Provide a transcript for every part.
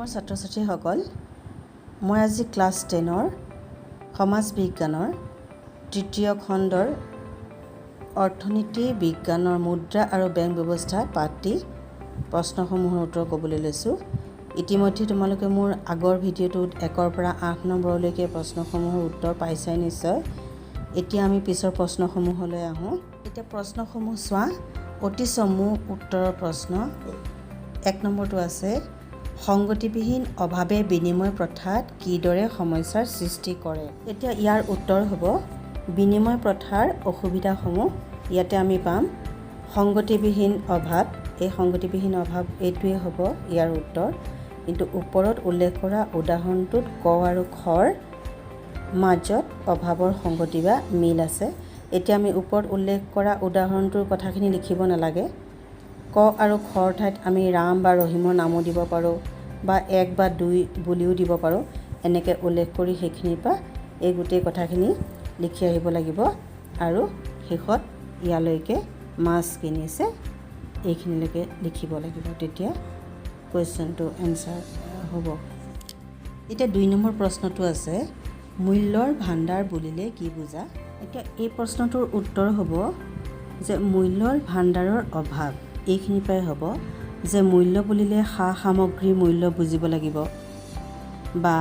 মৰমৰ ছাত্ৰ ছাত্ৰীসকল, মই আজি ক্লাছ 10ৰ সমাজ বিজ্ঞানৰ তৃতীয় খণ্ডৰ অৰ্থনীতি বিজ্ঞানৰ মুদ্ৰা আৰু বেংক ব্যৱস্থা পাঠটি প্ৰশ্নসমূহৰ উত্তৰ ক'বলৈ লৈছোঁ। ইতিমধ্যে তোমালোকে মোৰ আগৰ ভিডিঅ'টোত 1ৰ পৰা 8 নম্বৰলৈকে প্ৰশ্নসমূহৰ উত্তৰ পাইছাই নিশ্চয়। এতিয়া আমি পিছৰ প্ৰশ্নসমূহলৈ আহোঁ। এতিয়া প্ৰশ্নসমূহ চোৱা। অতি চমু উত্তৰৰ প্ৰশ্ন 1 নম্বৰটো আছে, সংগতিবিহীন অভাৱে বিনিময় প্ৰথাত কিদৰে সমস্যাৰ সৃষ্টি কৰে? এতিয়া ইয়াৰ উত্তৰ হ'ব বিনিময় প্ৰথাৰ অসুবিধাসমূহ ইয়াতে আমি পাম সংগতিবিহীন অভাৱ। এই সংগতিবিহীন অভাৱ এইটোৱে হ'ব ইয়াৰ উত্তৰ। কিন্তু ওপৰত উল্লেখ কৰা উদাহৰণটোত ক আৰু খৰ মাজত অভাৱৰ সংগতি বা মিল আছে। এতিয়া আমি ওপৰত উল্লেখ কৰা উদাহৰণটোৰ কথাখিনি লিখিব নালাগে। ক আৰু খৰ ঠাইত আমি ৰাম বা ৰহিমৰ নামো দিব পাৰোঁ বা 1 বা 2 বুলিও দিব পাৰোঁ। এনেকৈ উল্লেখ কৰি সেইখিনিৰ পৰা এই গোটেই কথাখিনি লিখি আহিব লাগিব আৰু শেষত ইয়ালৈকে মাছ কিনিছে এইখিনিলৈকে লিখিব লাগিব, তেতিয়া কুৱেশ্যনটো এনচাৰ হ'ব। এতিয়া 2 নম্বৰ প্ৰশ্নটো আছে, মূল্যৰ ভাণ্ডাৰ বুলিলে কি বুজা? এতিয়া এই প্ৰশ্নটোৰ উত্তৰ হ'ব যে মূল্যৰ ভাণ্ডাৰৰ অভাৱ এইখিনিৰ পৰাই হ'ব যে মূল্য বুলিলে সা সামগ্ৰীৰ মূল্য বুজিব লাগিব বা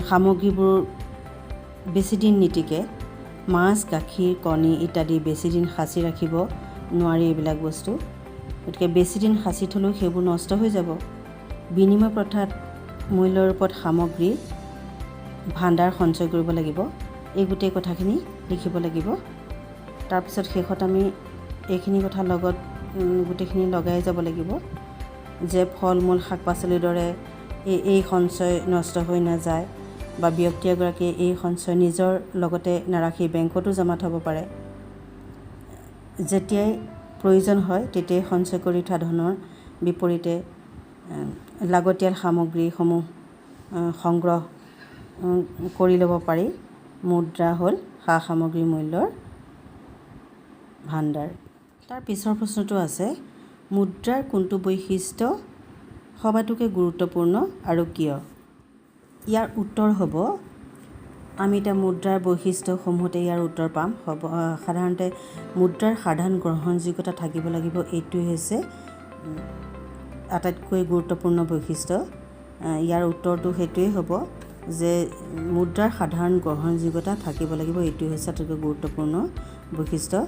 সামগ্ৰীবোৰ বেছিদিন নীতিকে মাছ, গাখীৰ, কণী ইত্যাদি বেছিদিন সাঁচি ৰাখিব নোৱাৰি এইবিলাক বস্তু। গতিকে বেছিদিন সাঁচি থ'লেও সেইবোৰ নষ্ট হৈ যাব। বিনিময় প্ৰথাত মূল্যৰ ওপৰত সামগ্ৰীৰ ভাণ্ডাৰ সঞ্চয় কৰিব লাগিব। এই গোটেই কথাখিনি লিখিব লাগিব। তাৰপিছত শেষত আমি এইখিনি কথা লগত গোটেইখিনি লগাই যাব লাগিব যে ফল মূল শাক পাচলিৰ দৰে এই সঞ্চয় নষ্ট হৈ নাযায় বা ব্যক্তি এগৰাকীয়ে এই সঞ্চয় নিজৰ লগতে নাৰাখি বেংকতো জমা থ'ব পাৰে। যেতিয়াই প্ৰয়োজন হয় তেতিয়াই সঞ্চয় কৰি থোৱা ধনৰ বিপৰীতে লাগতিয়াল সামগ্ৰীসমূহ সংগ্ৰহ কৰি ল'ব পাৰি। মুদ্ৰা হ'ল সা সামগ্ৰীৰ মূল্যৰ ভাণ্ডাৰ। তাৰ পিছৰ প্ৰশ্নটো আছে, মুদ্ৰাৰ কোনটো বৈশিষ্ট্য সবাতোকৈ গুৰুত্বপূৰ্ণ আৰু কিয়? ইয়াৰ উত্তৰ হ'ব, আমি এতিয়া মুদ্ৰাৰ বৈশিষ্ট্যসমূহতে ইয়াৰ উত্তৰ পাম। সাধাৰণতে মুদ্ৰাৰ সাধাৰণ গ্ৰহণযোগ্যতা থাকিব লাগিব, এইটোৱে হৈছে আটাইতকৈ গুৰুত্বপূৰ্ণ বৈশিষ্ট্য। ইয়াৰ উত্তৰটো সেইটোৱেই হ'ব যে মুদ্ৰাৰ সাধাৰণ গ্ৰহণযোগ্যতা থাকিব লাগিব, এইটোৱে হৈছে আটাইতকৈ গুৰুত্বপূৰ্ণ বৈশিষ্ট্য।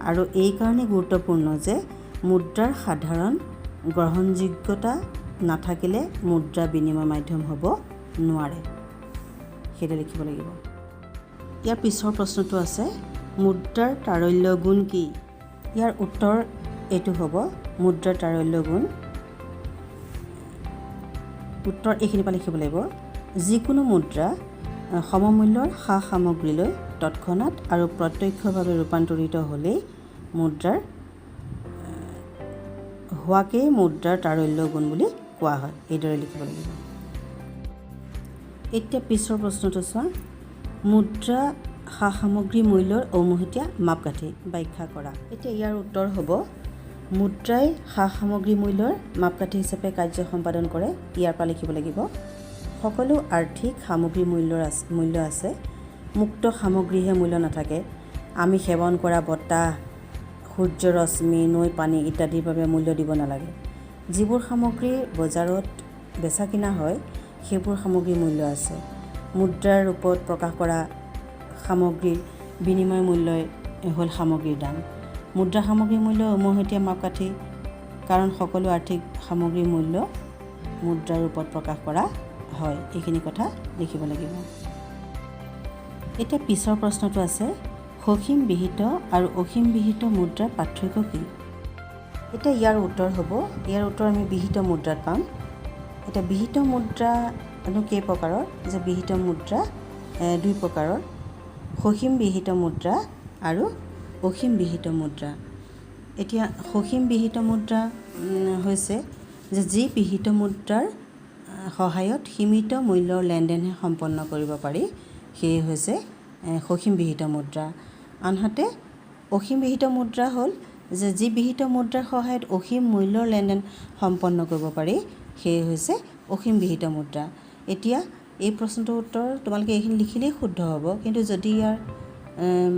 আৰু এই কাৰণেই গুৰুত্বপূৰ্ণ যে মুদ্ৰাৰ সাধাৰণ গ্ৰহণযোগ্যতা নাথাকিলে মুদ্ৰা বিনিময় মাধ্যম হ'ব নোৱাৰে, সেইটো লিখিব লাগিব। ইয়াৰ পিছৰ প্ৰশ্নটো আছে, মুদ্ৰাৰ তাৰল্য গুণ কি? ইয়াৰ উত্তৰ এইটো হ'ব মুদ্ৰাৰ তাৰল্য গুণ। উত্তৰ এইখিনিৰ পৰা লিখিব লাগিব, যিকোনো মুদ্ৰা সমমূল্যৰ সা সামগ্ৰীলৈ তৎক্ষণাত আৰু প্ৰত্যক্ষভাৱে ৰূপান্তৰিত হ'লেই মুদ্ৰাৰ হোৱাকেই মুদ্ৰাৰ তাৰল্য গুণ বুলি কোৱা হয়। এইদৰে লিখিব লাগিব। এতিয়া পিছৰ প্ৰশ্নটো চোৱা, মুদ্ৰা সা সামগ্ৰী মূল্যৰ ঔমহতীয়া মাপকাঠি ব্যাখ্যা কৰা। এতিয়া ইয়াৰ উত্তৰ হ'ব, মুদ্ৰাই সা সামগ্ৰী মূল্যৰ মাপকাঠি হিচাপে কাৰ্য সম্পাদন কৰে। ইয়াৰ পৰা লিখিব লাগিব, সকলো আৰ্থিক সামগ্ৰীৰ মূল্য আছে, মুক্ত সামগ্ৰীহে মূল্য নাথাকে। আমি সেৱন কৰা বতাহ, সূৰ্য ৰশ্মি, নৈ পানী ইত্যাদিৰ বাবে মূল্য দিব নালাগে। যিবোৰ সামগ্ৰী বজাৰত বেচা কিনা হয় সেইবোৰ সামগ্ৰীৰ মূল্য আছে। মুদ্ৰাৰ ৰূপত প্ৰকাশ কৰা সামগ্ৰীৰ বিনিময় মূল্যই হ'ল সামগ্ৰীৰ দাম। মুদ্ৰা সামগ্ৰীৰ মূল্য উমৈহতীয়া মাপকাঠি, কাৰণ সকলো আৰ্থিক সামগ্ৰীৰ মূল্য মুদ্ৰাৰ ৰূপত প্ৰকাশ কৰা হয়। এইখিনি কথা লিখিব লাগিব। এতিয়া পিছৰ প্ৰশ্নটো আছে, সসীম বিহিত আৰু অসীম বিহিত মুদ্ৰাৰ পাৰ্থক্য কি? এতিয়া ইয়াৰ উত্তৰ হ'ব, ইয়াৰ উত্তৰ আমি বিহিত মুদ্ৰাত পাম। এতিয়া বিহিত মুদ্ৰানো কেই প্ৰকাৰৰ? যে বিহিত মুদ্ৰা 2 প্ৰকাৰৰ, সসীম বিহিত মুদ্ৰা আৰু অসীম বিহিত মুদ্ৰা। এতিয়া সসীম বিহিত মুদ্ৰা হৈছে যে যি বিহিত মুদ্ৰাৰ সহায়ত সীমিত মূল্যৰ লেনদেনহে সম্পন্ন কৰিব পাৰি, সেয়ে হৈছে সসীম বিহিত মুদ্ৰা। আনহাতে অসীম বিহিত মুদ্ৰা হ'ল যে যি বিহিত মুদ্ৰাৰ সহায়ত অসীম মূল্যৰ লেনদেন সম্পন্ন কৰিব পাৰি, সেয়ে হৈছে অসীম বিহিত মুদ্ৰা। এতিয়া এই প্ৰশ্নটোৰ উত্তৰ তোমালোকে এইখিনি লিখিলেই শুদ্ধ হ'ব, কিন্তু যদি ইয়াৰ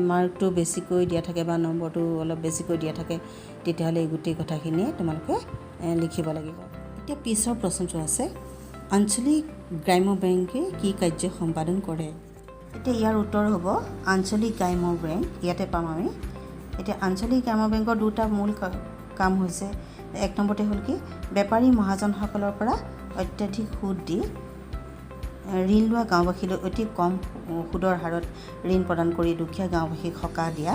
মাৰ্কটো বেছিকৈ দিয়া থাকে বা নম্বৰটো অলপ বেছিকৈ দিয়া থাকে তেতিয়াহ'লে এই গোটেই কথাখিনিয়ে তোমালোকে লিখিব লাগিব। এতিয়া পিছৰ প্ৰশ্নটো আছে, আঞ্চলিক গ্ৰাম্য বেংকে কি কাৰ্য সম্পাদন কৰে? এতিয়া ইয়াৰ উত্তৰ হ'ব আঞ্চলিক গ্ৰাম্য বেংক, ইয়াতে পাম আমি। এতিয়া আঞ্চলিক গ্ৰাম্য বেংকৰ দুটা মূল কাম হৈছে, এক নম্বৰতে হ'ল কি, বেপাৰী মহাজনসকলৰ পৰা অত্যাধিক সুদ দি ঋণ লোৱা গাঁওবাসীলৈ অতি কম সুদৰ হাৰত ঋণ প্ৰদান কৰি দুখীয়া গাঁওবাসীক সকাহ দিয়া।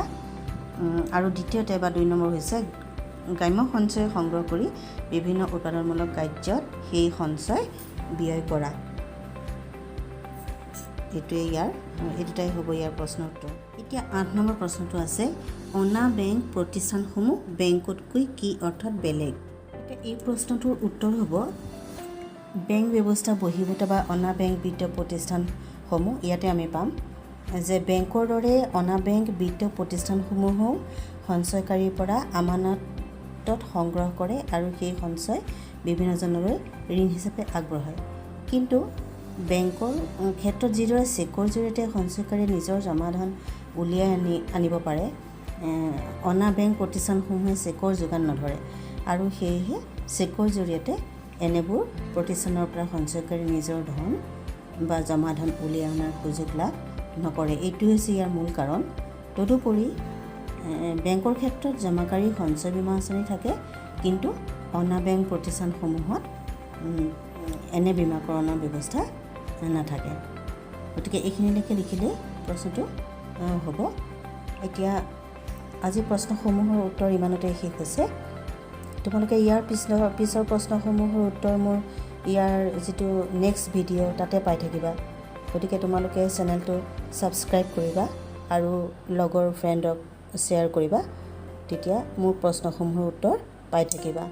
আৰু দ্বিতীয়তে বা 2 নম্বৰ হৈছে গ্ৰাম্য সঞ্চয় সংগ্ৰহ কৰি বিভিন্ন উৎপাদনমূলক কাৰ্যত সেই সঞ্চয় ব্যয় কৰা। এই দুটাই হ'ব ইয়াৰ প্ৰশ্নৰ উত্তৰ। এতিয়া 8 নম্বৰ প্ৰশ্নটো আছে, অনা বেংক প্ৰতিষ্ঠানসমূহ বেংকতকৈ কি অৰ্থত বেলেগ? এতিয়া এই প্ৰশ্নটোৰ উত্তৰ হ'ব বেংক ব্যৱস্থা বহিৰ্ভূত বা অনা বেংক বিত্তীয় প্ৰতিষ্ঠানসমূহ। ইয়াতে আমি পাম যে বেংকৰ দৰে অনা বেংক বিত্তীয় প্ৰতিষ্ঠানসমূহেও সঞ্চয়কাৰীৰ পৰা আমানতত সংগ্ৰহ কৰে আৰু সেই সঞ্চয় বিভিন্নজনলৈ ঋণ হিচাপে আগবঢ়ায়। কিন্তু বেংকৰ ক্ষেত্ৰত যিদৰে চেকৰ জৰিয়তে সঞ্চয়কাৰীয়ে নিজৰ জমা ধন উলিয়াই আনিব পাৰে, অনা বেংক প্ৰতিষ্ঠানসমূহে চেকৰ যোগান নধৰে আৰু সেয়েহে চেকৰ জৰিয়তে এনেবোৰ প্ৰতিষ্ঠানৰ পৰা সঞ্চয়কাৰী নিজৰ ধন বা জমা ধন উলিয়াই অনাৰ সুযোগ লাভ নকৰে। এইটো হৈছে ইয়াৰ মূল কাৰণ। তদুপৰি বেংকৰ ক্ষেত্ৰত জমাকাৰী সঞ্চয় বীমা আঁচনি থাকে, কিন্তু অনা বেংক প্ৰতিষ্ঠানসমূহত এনে বীমাকৰণৰ ব্যৱস্থা নাথাকে। গতিকে এইখিনিলৈকে লিখিলেই প্ৰশ্নটো হ'ব। এতিয়া আজি প্ৰশ্নসমূহৰ উত্তৰ ইমানতে শেষ হৈছে। তোমালোকে ইয়াৰ পিছৰ প্ৰশ্নসমূহৰ উত্তৰ মোৰ ইয়াৰ যিটো নেক্সট ভিডিঅ' তাতে পাই থাকিবা। গতিকে তোমালোকে চেনেলটো ছাবস্ক্ৰাইব কৰিবা আৰু লগৰ ফ্ৰেণ্ডক শ্বেয়াৰ কৰিবা, তেতিয়া মোৰ প্ৰশ্নসমূহৰ উত্তৰ পাই থাকিবা।